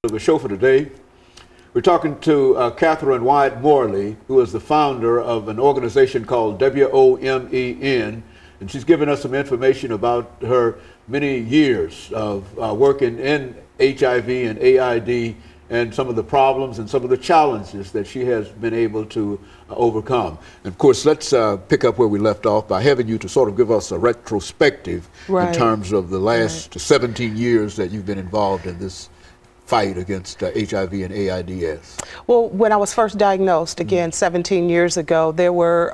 The show for today, we're talking to CWyatt Morley, who is the founder of an organization called WOMEN, and she's given us some information about her many years of working in HIV and AIDS and some of the problems and some of the challenges that she has been able to overcome. And of course, let's pick up where we left off by having you to sort of give us a retrospective in terms of the last 17 years that you've been involved in this fight against HIV and AIDS. Well, when I was first diagnosed, again, 17 years ago, there were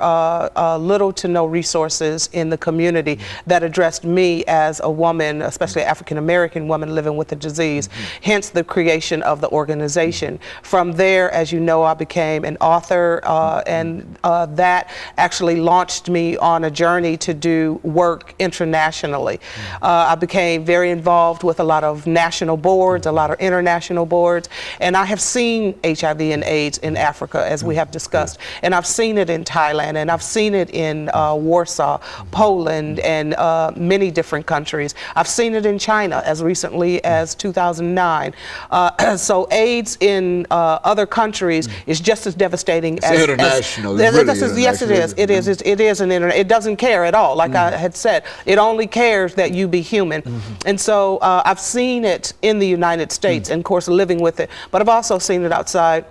little to no resources in the community that addressed me as a woman, especially an African-American woman living with the disease, hence the creation of the organization. From there, as you know, I became an author, and that actually launched me on a journey to do work internationally. I became very involved with a lot of national boards, a lot of international boards, and I have seen HIV and AIDS in Africa, as we have discussed, and I've seen it in Thailand, and I've seen it in Warsaw, Poland, and many different countries. I've seen it in China as recently as 2009. So AIDS in other countries is just as devastating as international. Yes, it is. It is. It is an internet. It doesn't care at all. Like I had said, it only cares that you be human. And so I've seen it in the United States, and of course living with it, but I've also seen it outside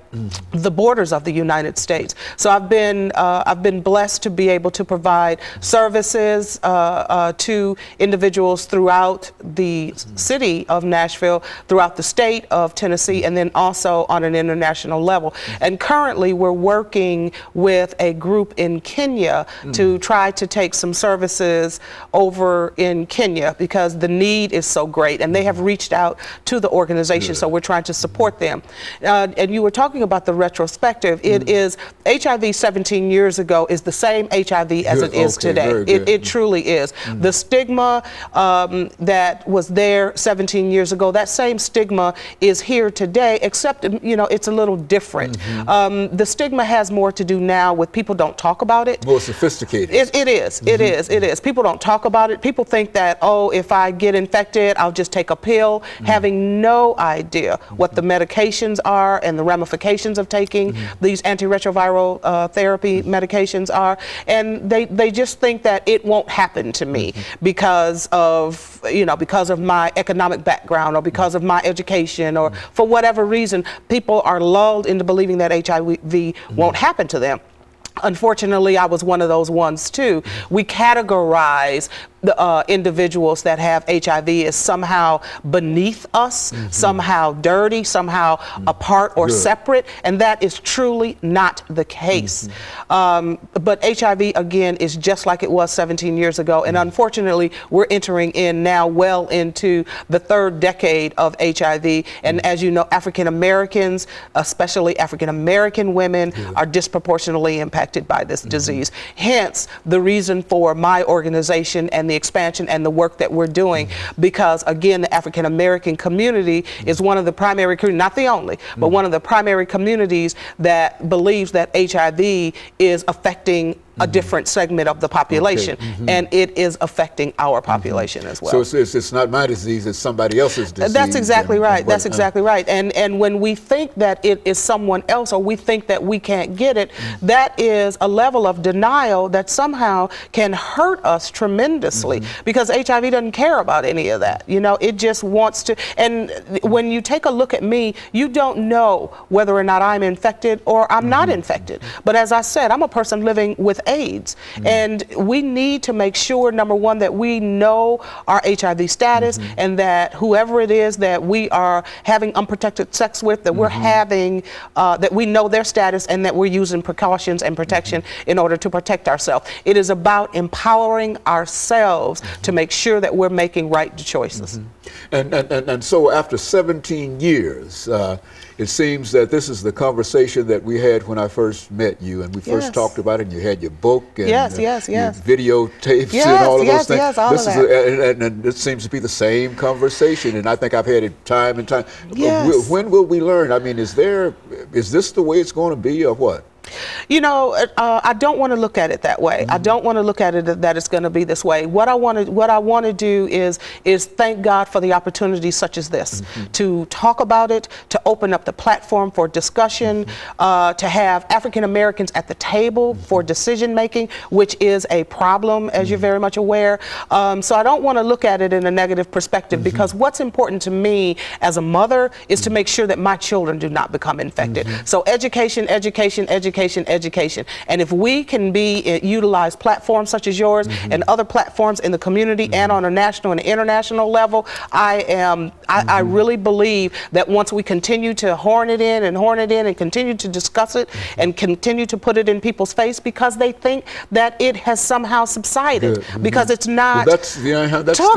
the borders of the United States. So I've been blessed to be able to provide services to individuals throughout the city of Nashville, throughout the state of Tennessee, and then also on an international level. And currently we're working with a group in Kenya to try to take some services over in Kenya because the need is so great, and they have reached out to the organization. So we're trying to support them. And you were talking about the retrospective. It is HIV 17 years ago is the same HIV as it is today. It truly is. The stigma that was there 17 years ago, that same stigma is here today, except, you know, it's a little different. The stigma has more to do now with people don't talk about it. More sophisticated. It is. People don't talk about it. People think that, oh, if I get infected, I'll just take a pill, having no idea what the medications are and the ramifications of taking these antiretroviral therapy medications are, and they just think that it won't happen to me because of, you know, because of my economic background or because of my education or for whatever reason. People are lulled into believing that HIV won't happen to them. Unfortunately, I was one of those ones too. We categorize the individuals that have HIV as somehow beneath us, somehow dirty, somehow apart or separate, and that is truly not the case. But HIV, again, is just like it was 17 years ago, and unfortunately, we're entering in now well into the third decade of HIV, and as you know, African Americans, especially African American women, are disproportionately impacted by this disease. Hence, the reason for my organization and the expansion and the work that we're doing, because again, the African American community is one of the primary, not the only, but one of the primary communities that believes that HIV is affecting a different segment of the population, and it is affecting our population as well. So it's not my disease, it's somebody else's disease. That's exactly right. That's exactly right. And when we think that it is someone else, or we think that we can't get it, that is a level of denial that somehow can hurt us tremendously, because HIV doesn't care about any of that. You know, it just wants to, and when you take a look at me, you don't know whether or not I'm infected or I'm not infected. But as I said, I'm a person living with AIDS, and we need to make sure, number one, that we know our HIV status, and that whoever it is that we are having unprotected sex with, that we're having, that we know their status, and that we're using precautions and protection in order to protect ourselves. It is about empowering ourselves to make sure that we're making right choices. And so after 17 years, it seems that this is the conversation that we had when I first met you, and we first talked about it, and you had your book and your videotapes and all of those things. And this seems to be the same conversation, and I think I've had it time and time. When will we learn? I mean, is this the way it's going to be, or what? You know, I don't want to look at it that way. I don't want to look at it that it's going to be this way. What I want to do is thank God for the opportunities such as this, to talk about it, to open up the platform for discussion, to have African Americans at the table for decision making, which is a problem, as you're very much aware. So I don't want to look at it in a negative perspective, because what's important to me as a mother is to make sure that my children do not become infected. So education, education, education, education. And if we can utilize platforms such as yours and other platforms in the community and on a national and international level, I really believe that once we continue to horn it in and continue to discuss it and continue to put it in people's face, because they think that it has somehow subsided, because it's not. Well, that's the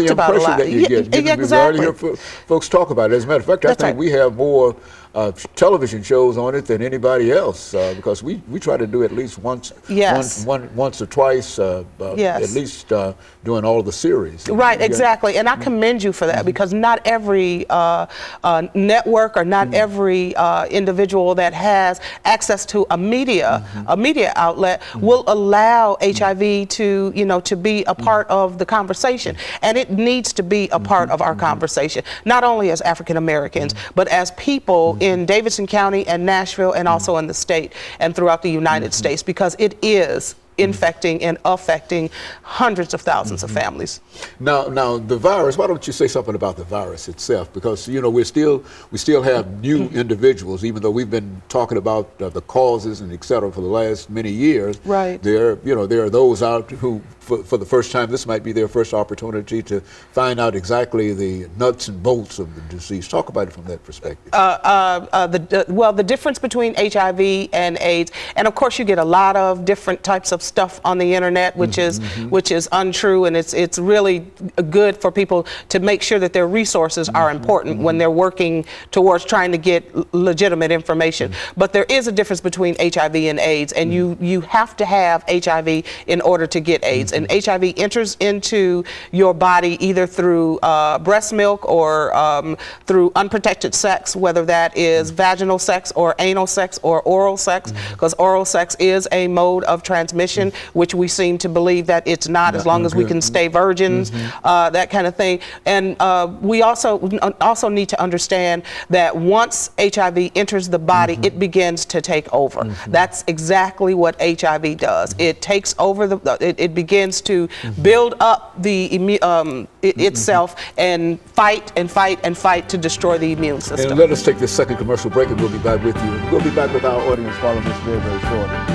impression that you get. Exactly. We already hear folks talk about it. As a matter of fact, I think we have more television shows on it than anybody else, because we try to do at least once or twice, at least doing all of the series. Right, exactly. And I commend you for that, because not every network or not every individual that has access to a media outlet will allow HIV to be a part of the conversation. And it needs to be a part of our conversation, not only as African Americans, but as people in Davidson County and Nashville, and also in the state and throughout the United States, because it is infecting and affecting hundreds of thousands of families. Now the virus, why don't you say something about the virus itself? Because we still have new individuals, even though we've been talking about the causes and et cetera for the last many years. Right. There are those out who, for the first time, this might be their first opportunity to find out exactly the nuts and bolts of the disease. Talk about it from that perspective. Well, the difference between HIV and AIDS, and of course you get a lot of different types of stuff on the internet, which is untrue, and it's really good for people to make sure that their resources are important when they're working towards trying to get legitimate information. But there is a difference between HIV and AIDS, and you have to have HIV in order to get AIDS. And HIV enters into your body either through breast milk or through unprotected sex, whether that is vaginal sex or anal sex or oral sex, because oral sex is a mode of transmission, which we seem to believe that it's not, as long as we can stay virgins, that kind of thing. And we also need to understand that once HIV enters the body, it begins to take over. That's exactly what HIV does. It takes over it begins to build up the itself and fight and fight and fight to destroy the immune system. And let us take this second commercial break, and we'll be back with you. We'll be back with our audience following this very, very shortly.